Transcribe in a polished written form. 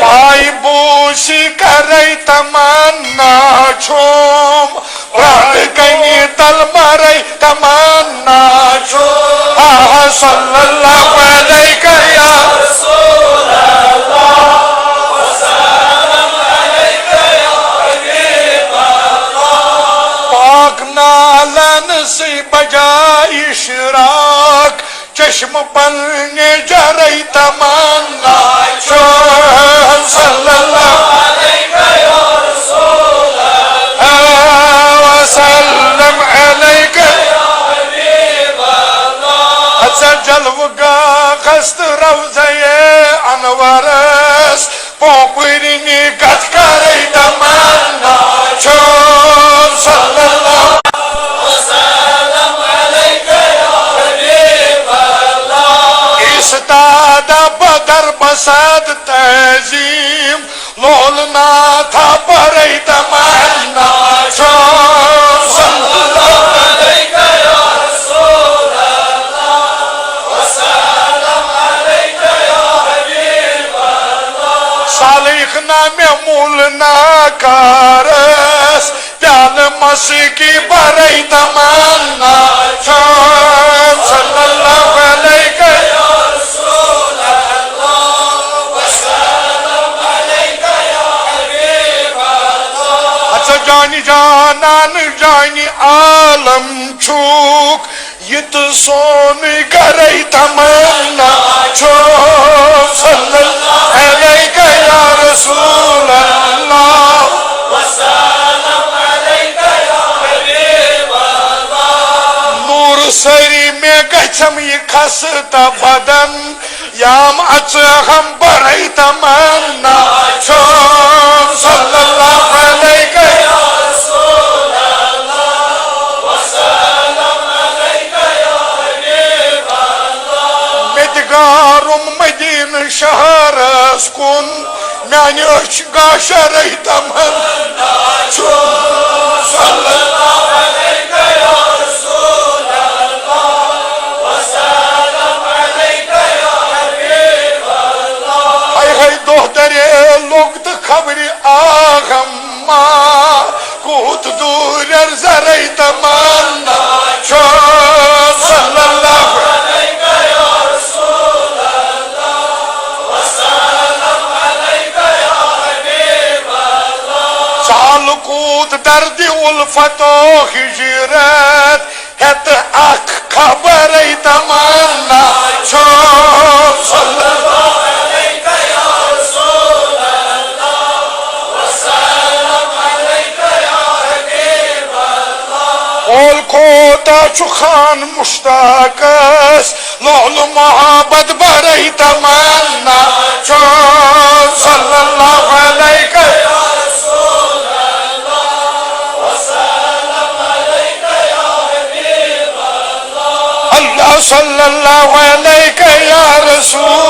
आई Bussy करई तमन्ना छोम प्राण कनी तल मरई तमन्ना छोम सल्लल्लाहु अलैहि या रसूल अल्लाह वसल्लम अलैका या हबीब अल्लाह पाक नालन से बजाई इशराक चश्म पलने जरई तमन्ना छोम सल्लल्लाहु अलैहि या रसूल अल्लाह वसल्लम अलैका या हबीब अल्लाह अच्छा जलवगा खस्त रौज़े अनवरस पोपरिनी कथ करई तमन्ना छोम सल्लल्लाहु दादा बदर बसाद तहजीम लोलना था परई तमन्ना छोम सल्लल्लाहु अलैहि या रसूल अल्लाह वसल्लम अलैका या हबीब अल्लाह सालिख नामे मूलना कारस प्याल मसी की बरई तमन्ना छोम सल्लल्लाहु अलैहि या जानी जानन जानी आलम छूक यत सोन करई तमन्ना छोम सल्लल्लाहु अलैहि या रसूल अल्लाह वसल्लम अलैका या हबीब अल्लाह नूर सरी में गछम ये खसता बदन याम अच हम बरई तमन्ना छोम सल्लल्लाहु अलैहि या रसूल अल्लाह वसल्लम अलैका या हबीब अल्लाह मिदगारुम मदीन शहरस कुन म्यान अच गाशरई तमन्ना छोम सल्लल्लाहु अलैहि या रसूल अल्लाह वसल्लम अलैका या हबीब अल्लाह हाय हाय दोहतरे लोग तो खबरी आगम कूत दूर जरई तमन्ना छोम सल्लल्लाहु अलैहि या रसूल अल्लाह वसल्लम अलैका या हबीब अल्लाह चाल कूद दर्द उल्फत हिजरत हत अख खबरई तमन्ना छोम सल्लल्लाहु अलैहि या रसूल अल्लाह वसल्लम अलैका या हबीब अल्लाह ओल खोता चुखान मुश्ताकस लोल मोहब्बत बरई तमन्ना छोम सल्लल्लाहु अलैहि या रसूल अल्लाह वसल्लम अलैका या हबीब अल्लाह अल्लाह सल्लल्लाहु अलैहि या रसूल